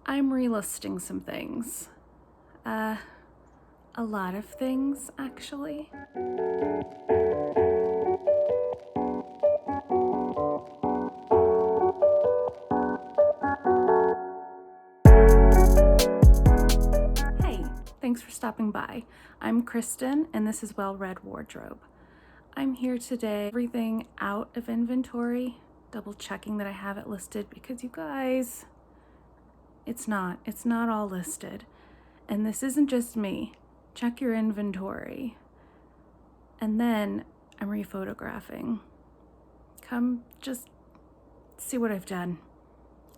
I'm relisting some things. A lot of things, actually. Hey, thanks for stopping by. I'm Kristen, and this is Well Read Wardrobe. I'm here today, everything out of inventory, double checking that I have it listed because you guys, it's not all listed. And this isn't just me. Check your inventory. And then I'm rephotographing. Come just see what I've done.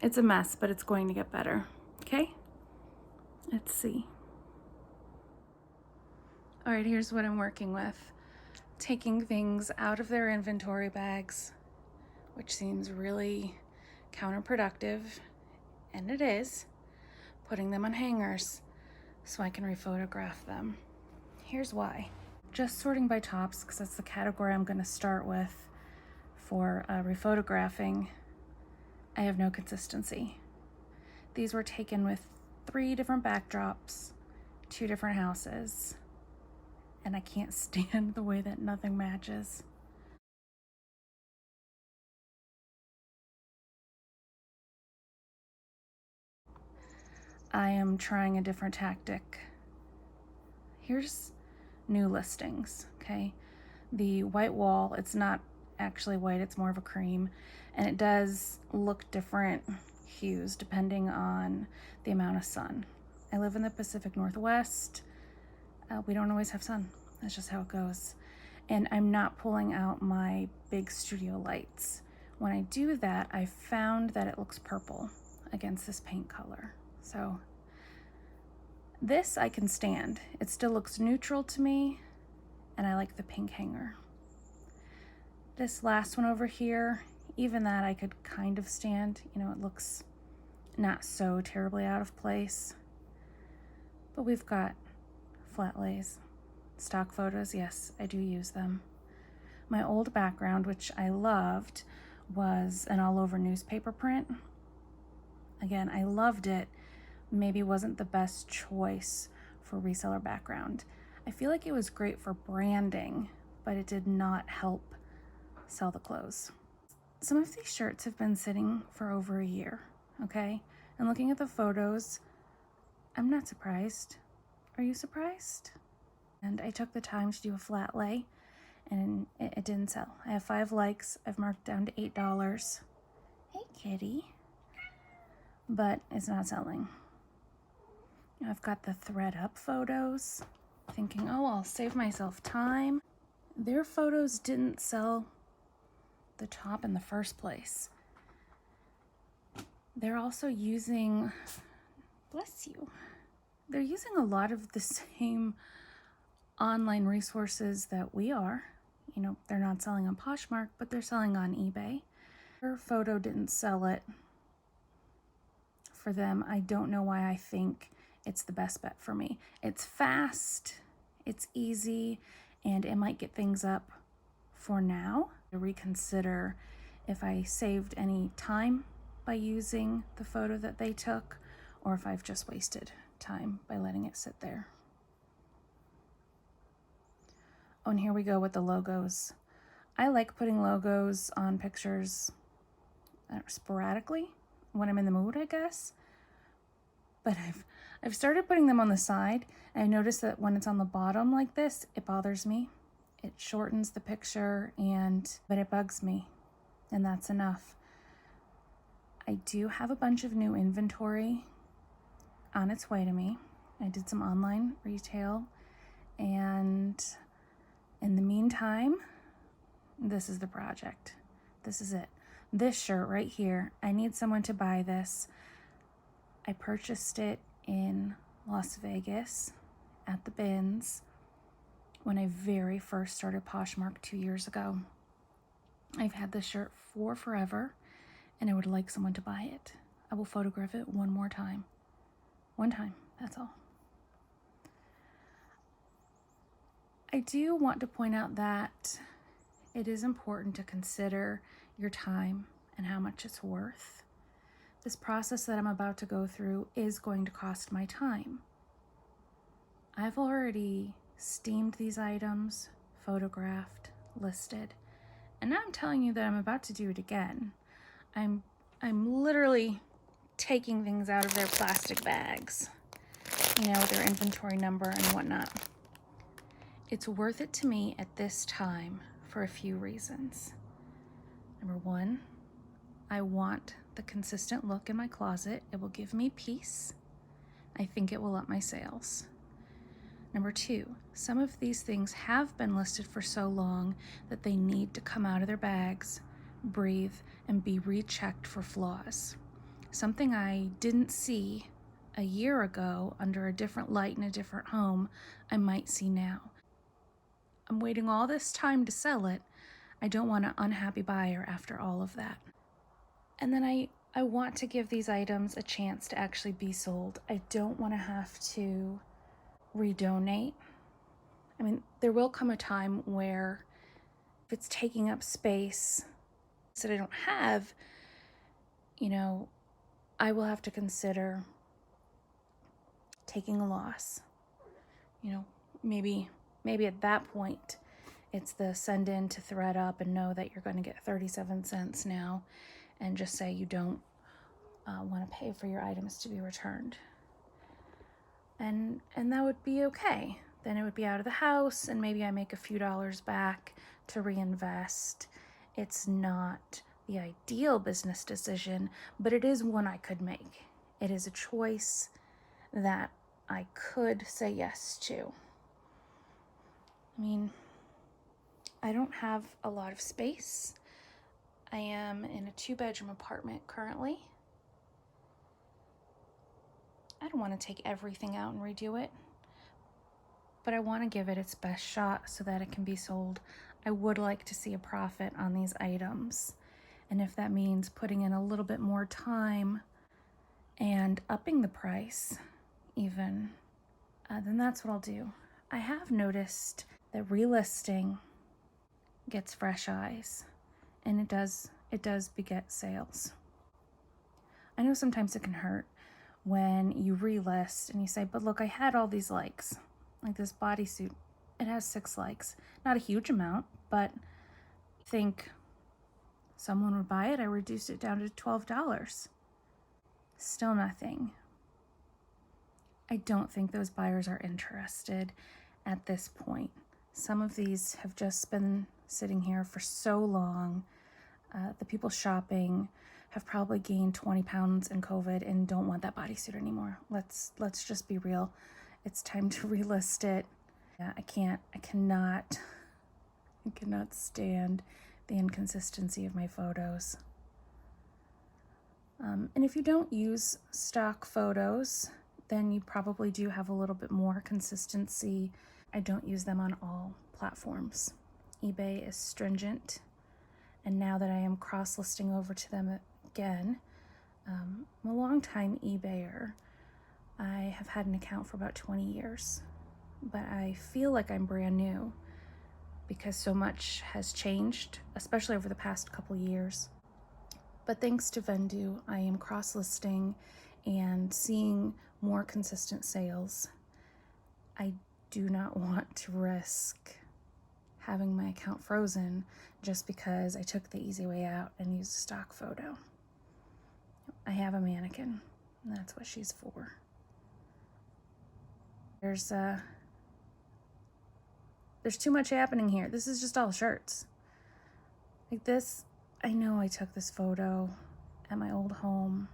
It's a mess, but it's going to get better, okay? Let's see. All right, here's what I'm working with. Taking things out of their inventory bags, which seems really counterproductive, and it is. Putting them on hangers so I can rephotograph them. Here's why. Just sorting by tops, because that's the category I'm gonna start with for rephotographing. I have no consistency. These were taken with 3 different backdrops, 2 different houses, and I can't stand the way that nothing matches. I am trying a different tactic. Here's new listings, okay? The white wall, it's not actually white, it's more of a cream, and it does look different hues depending on the amount of sun. I live in the Pacific Northwest. We don't always have sun. That's just how it goes. And I'm not pulling out my big studio lights. When I do that, I found that it looks purple against this paint color. So this I can stand. It still looks neutral to me, and I like the pink hanger. This last one over here, even that I could kind of stand. You know, it looks not so terribly out of place. But we've got flat lays. Stock photos, yes, I do use them. My old background, which I loved, was an all over newspaper print. Again, I loved it. Maybe wasn't the best choice for reseller background. I feel like it was great for branding, but it did not help sell the clothes. Some of these shirts have been sitting for over a year, okay? And looking at the photos, I'm not surprised. Are you surprised? And I took the time to do a flat lay, and it didn't sell. I have 5 likes. I've marked down to $8. Hey, kitty. But it's not selling. I've got the thread up photos, thinking, oh, I'll save myself time. Their photos didn't sell the top in the first place. They're also using, bless you, they're using a lot of the same online resources that we are. You know, they're not selling on Poshmark, but they're selling on eBay. Her photo didn't sell it for them. I don't know why I think it's the best bet for me. It's fast, it's easy, and it might get things up for now. To reconsider if I saved any time by using the photo that they took, or if I've just wasted time by letting it sit there. Oh, and here we go with the logos. I like putting logos on pictures sporadically when I'm in the mood, I guess. But I've started putting them on the side, and I noticed that when it's on the bottom like this, it bothers me. It shortens the picture, but it bugs me, and that's enough. I do have a bunch of new inventory on its way to me. I did some online retail, and in the meantime, this is the project. This is it. This shirt right here, I need someone to buy this. I purchased it in Las Vegas at the bins when I very first started Poshmark 2 years ago. I've had this shirt for forever, and I would like someone to buy it. I will photograph it one more time. One time, that's all. I do want to point out that it is important to consider your time and how much it's worth. This process that I'm about to go through is going to cost my time. I've already steamed these items, photographed, listed, and now I'm telling you that I'm about to do it again. I'm literally taking things out of their plastic bags, their inventory number and whatnot. It's worth it to me at this time for a few reasons. Number one, I want the consistent look in my closet. It will give me peace. I think it will up my sales. Number two, some of these things have been listed for so long that they need to come out of their bags, breathe, and be rechecked for flaws. Something I didn't see a year ago under a different light in a different home, I might see now. I'm waiting all this time to sell it. I don't want an unhappy buyer after all of that. And then I want to give these items a chance to actually be sold. I don't want to have to redonate. I mean, there will come a time where if it's taking up space that I don't have, I will have to consider taking a loss. Maybe at that point, it's the send in to thread up and know that you're going to get 37 cents now and just say you don't want to pay for your items to be returned. And that would be okay. Then it would be out of the house and maybe I make a few dollars back to reinvest. It's not the ideal business decision, but it is one I could make. It is a choice that I could say yes to. I mean, I don't have a lot of space. I am in a 2-bedroom apartment currently. I don't want to take everything out and redo it, but I want to give it its best shot so that it can be sold. I would like to see a profit on these items. And if that means putting in a little bit more time and upping the price even, then that's what I'll do. I have noticed that relisting gets fresh eyes, and it does beget sales. I know sometimes it can hurt when you relist and you say, but look, I had all these likes. Like this bodysuit, it has 6 likes. Not a huge amount, but I think someone would buy it. I reduced it down to $12. Still nothing. I don't think those buyers are interested at this point. Some of these have just been sitting here for so long. The people shopping have probably gained 20 pounds in COVID and don't want that bodysuit anymore. Let's just be real. It's time to relist it. I cannot stand the inconsistency of my photos. And if you don't use stock photos, then you probably do have a little bit more consistency. I don't use them on all platforms. eBay is stringent, and now that I am cross-listing over to them again, I'm a long-time eBayer. I have had an account for about 20 years, but I feel like I'm brand new because so much has changed, especially over the past couple years. But thanks to Vendu, I am cross-listing and seeing more consistent sales. I do not want to risk having my account frozen just because I took the easy way out and used a stock photo. I have a mannequin, and that's what she's for. There's too much happening here. This is just all shirts. Like this, I know I took this photo at my old home.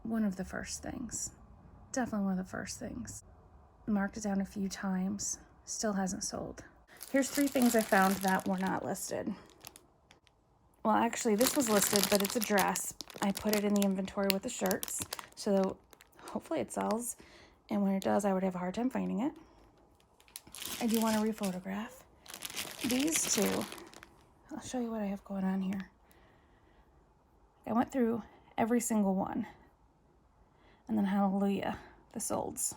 One of the first things. Definitely one of the first things. Marked it down a few times. Still hasn't sold. Here's 3 things I found that were not listed. Well, actually, this was listed, but it's a dress. I put it in the inventory with the shirts, so hopefully it sells. And when it does, I would have a hard time finding it. I do want to rephotograph. These 2, I'll show you what I have going on here. I went through every single one. And then hallelujah, the solds.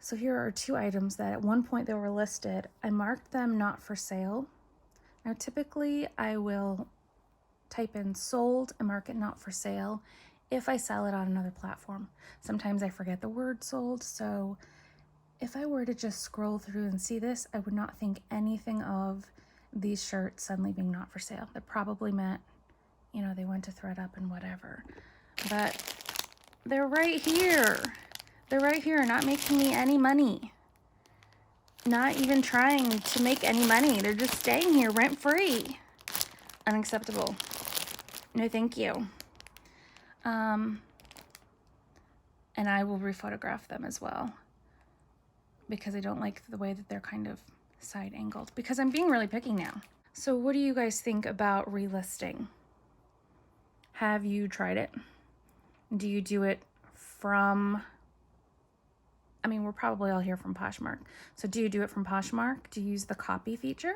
So here are 2 items that at one point they were listed. I marked them not for sale. Now, typically I will type in sold and mark it not for sale if I sell it on another platform. Sometimes I forget the word sold, so if I were to just scroll through and see this, I would not think anything of these shirts suddenly being not for sale. That probably meant, you know, they went to ThreadUp and whatever. But they're right here. They're right here, not making me any money. Not even trying to make any money. They're just staying here rent-free. Unacceptable. No, thank you. And I will rephotograph them as well, because I don't like the way that they're kind of side angled, because I'm being really picky now. So what do you guys think about relisting? Have you tried it? Do you do it from, I mean, we're probably all here from Poshmark. So do you do it from Poshmark? Do you use the copy feature?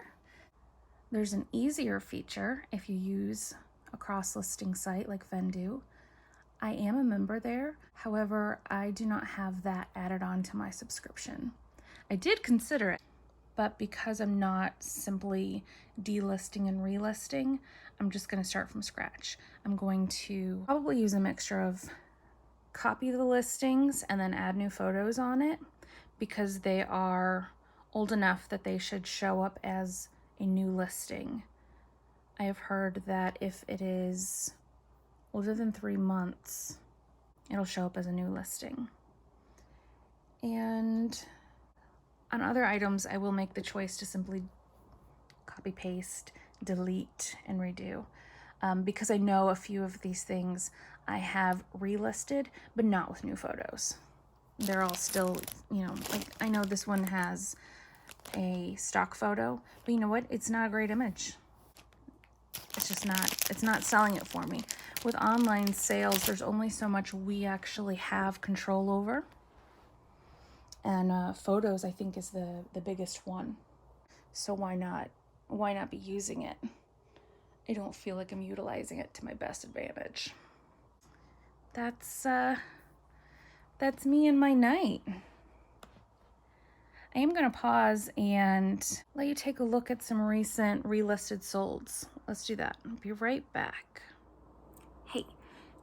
There's an easier feature if you use a cross-listing site like Vendu. I am a member there. However, I do not have that added on to my subscription. I did consider it, but because I'm not simply delisting and relisting, I'm just going to start from scratch. I'm going to probably use a mixture of copy the listings and then add new photos on it, because they are old enough that they should show up as a new listing. I have heard that if it is older than 3 months, it'll show up as a new listing. And on other items, I will make the choice to simply copy, paste, delete, and redo. Because I know a few of these things I have relisted, but not with new photos. They're all still, you know, like I know this one has a stock photo, but you know what? It's not a great image. It's just not, it's not selling it for me. With online sales, there's only so much we actually have control over. And photos, I think, is the biggest one. So why not be using it? I don't feel like I'm utilizing it to my best advantage. That's me and my night. I am going to pause and let you take a look at some recent relisted solds. Let's do that. I'll be right back. Hey,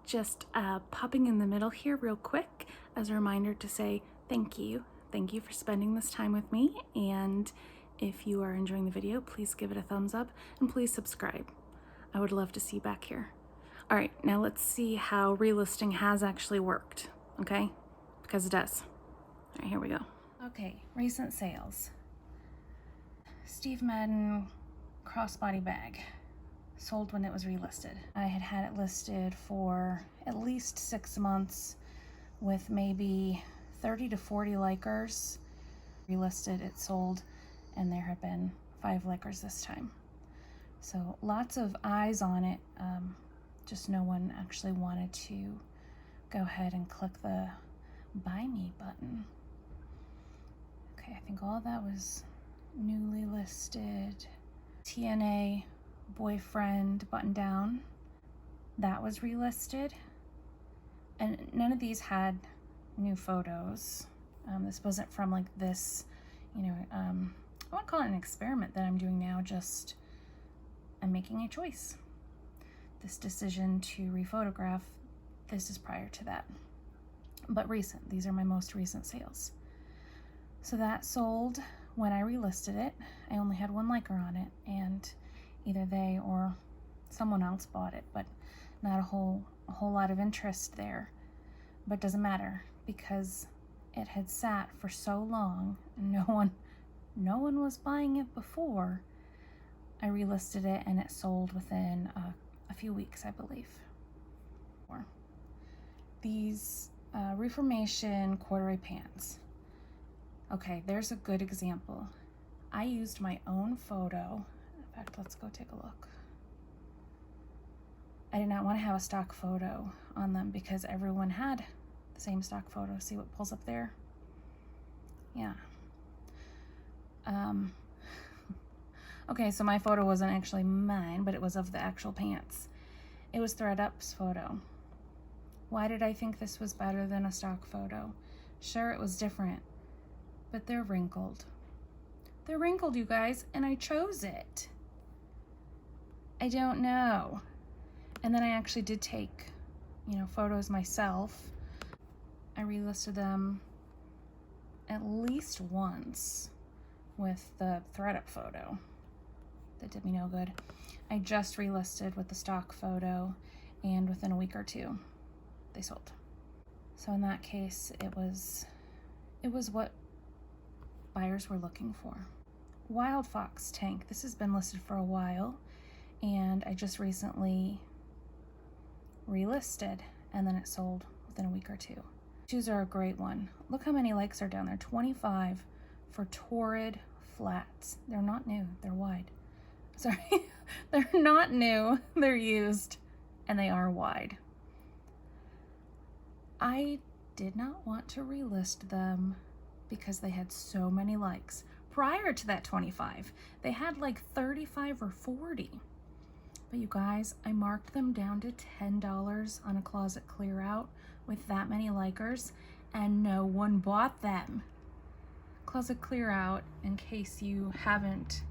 just popping in the middle here real quick as a reminder to say thank you. Thank you for spending this time with me. And if you are enjoying the video, please give it a thumbs up and please subscribe. I would love to see you back here. All right, now let's see how relisting has actually worked, okay? Because it does. All right, here we go. Okay, recent sales. Steve Madden crossbody bag, sold when it was relisted. I had it listed for at least 6 months with maybe 30 to 40 likers. Relisted, it sold, and there had been 5 likers this time. So lots of eyes on it, just no one actually wanted to go ahead and click the buy me button. Okay, I think all of that was newly listed. TNA boyfriend button down, that was relisted. And none of these had new photos. This wasn't from like this, you know, I wouldn't call it an experiment that I'm doing now, just I'm making a choice. This decision to rephotograph, this is prior to that. But recent, these are my most recent sales. So that sold when I relisted it. I only had 1 liker on it, and either they or someone else bought it, but not a whole lot of interest there. But it doesn't matter, because it had sat for so long and no one was buying it before. I relisted it and it sold within a few weeks, I believe. These Reformation corduroy pants. Okay, there's a good example. I used my own photo. In fact, let's go take a look. I did not want to have a stock photo on them because everyone had the same stock photo. See what pulls up there? Yeah. Okay, so my photo wasn't actually mine, but it was of the actual pants. It was ThreadUp's photo. Why did I think this was better than a stock photo? Sure, it was different, but they're wrinkled. They're wrinkled, you guys, and I chose it. I don't know. And then I actually did take, photos myself. I relisted them at least once with the ThredUp photo. That did me no good. I just relisted with the stock photo, and within a week or two, they sold. So in that case, it was what buyers were looking for. Wild Fox tank. This has been listed for a while, and I just recently relisted, and then it sold within a week or two. Shoes are a great one. Look how many likes are down there. 25 for Torrid flats. They're not new. They're wide. Sorry, they're not new. They're used, and they are wide. I did not want to relist them because they had so many likes. Prior to that 25, they had like 35 or 40. But you guys, I marked them down to $10 on a closet clear out with that many likers, and no one bought them. Closet clear out, in case you haven't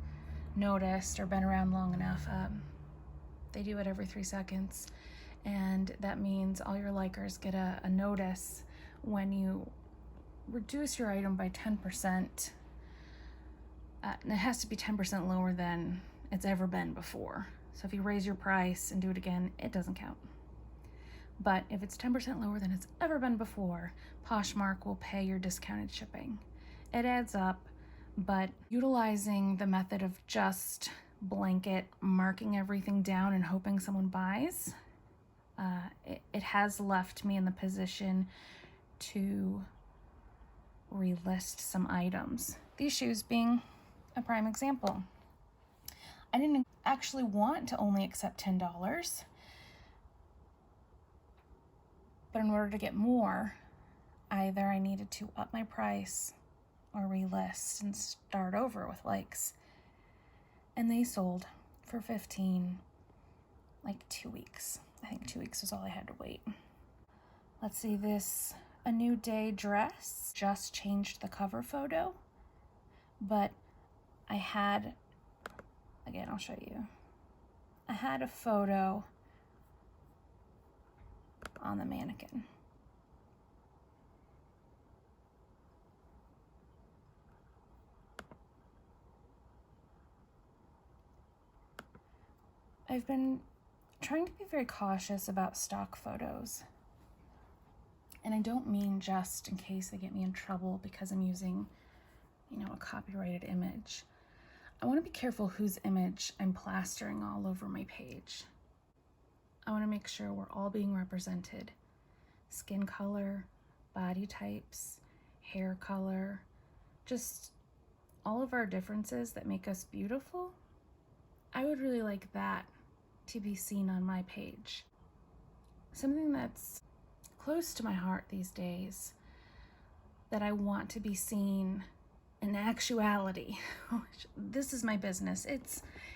noticed or been around long enough, they do it every 3 seconds, and that means all your likers get a notice when you reduce your item by 10%. And it has to be 10% lower than it's ever been before. So if you raise your price and do it again, it doesn't count. But if it's 10% lower than it's ever been before, Poshmark will pay your discounted shipping. It adds up, but utilizing the method of just blanket marking everything down and hoping someone buys, it has left me in the position to relist some items. These shoes being a prime example. I didn't actually want to only accept $10, but in order to get more, either I needed to up my price or relist and start over with likes. And they sold for $15, like 2 weeks. I think 2 weeks was all I had to wait. Let's see, this A New Day dress just changed the cover photo, but I had, again, I'll show you. I had a photo on the mannequin. I've been trying to be very cautious about stock photos. And I don't mean just in case they get me in trouble because I'm using, a copyrighted image. I want to be careful whose image I'm plastering all over my page. I want to make sure we're all being represented. Skin color, body types, hair color, just all of our differences that make us beautiful. I would really like that to be seen on my page. Something that's close to my heart these days that I want to be seen in actuality. This is my business.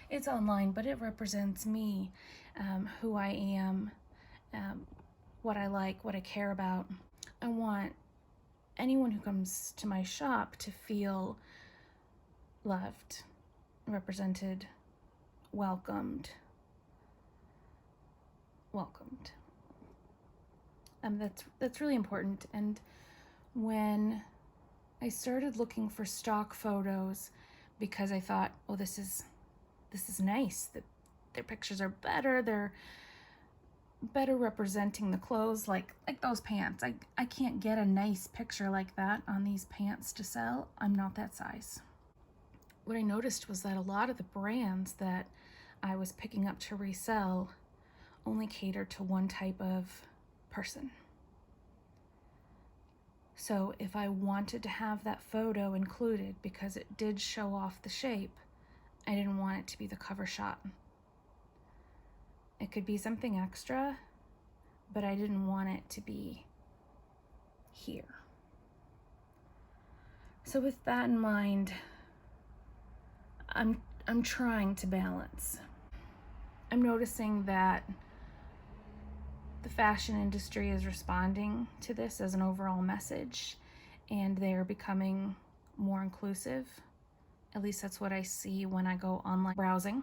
It's online, but it represents me, who I am, what I like, what I care about. I want anyone who comes to my shop to feel loved, represented, welcomed. That's really important. And when I started looking for stock photos, because I thought, oh, this is nice. Their pictures are better. They're better representing the clothes, like those pants. I can't get a nice picture like that on these pants to sell. I'm not that size. What I noticed was that a lot of the brands that I was picking up to resell only cater to one type of person. So if I wanted to have that photo included because it did show off the shape, I didn't want it to be the cover shot. It could be something extra, but I didn't want it to be here. So with that in mind, I'm trying to balance. I'm noticing that the fashion industry is responding to this as an overall message, and they're becoming more inclusive. At least that's what I see when I go online browsing.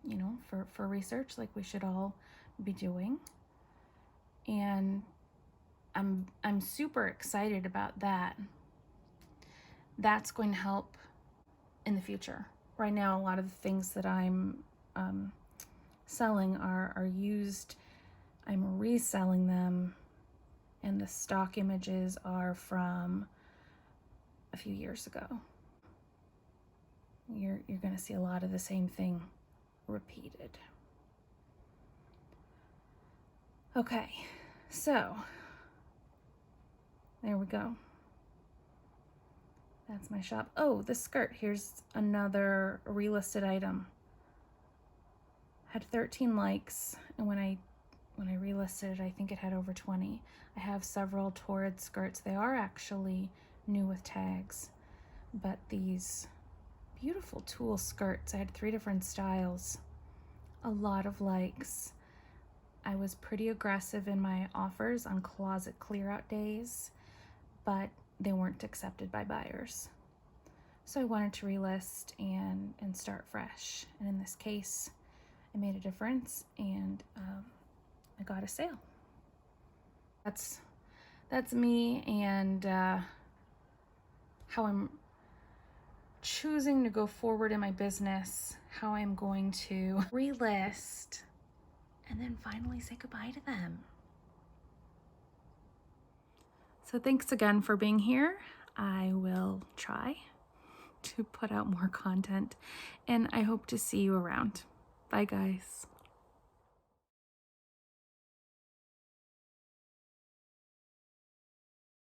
you know, for research like we should all be doing. And I'm super excited about that. That's going to help in the future. Right now, a lot of the things that I'm selling are used. I'm reselling them, and the stock images are from a few years ago. You're going to see a lot of the same thing repeated. Okay, so there we go. That's my shop. Oh, the skirt. Here's another relisted item. Had 13 likes, and when I relisted it, I think it had over 20. I have several Torrid skirts. They are actually new with tags, but these beautiful tulle skirts. I had 3 different styles. A lot of likes. I was pretty aggressive in my offers on closet clear out days, but they weren't accepted by buyers. So I wanted to relist and start fresh. And in this case, I made a difference, and I got a sale. That's me, and how I'm choosing to go forward in my business, how I'm going to relist and then finally say goodbye to them. So thanks again for being here. I will try to put out more content, and I hope to see you around. Bye, guys.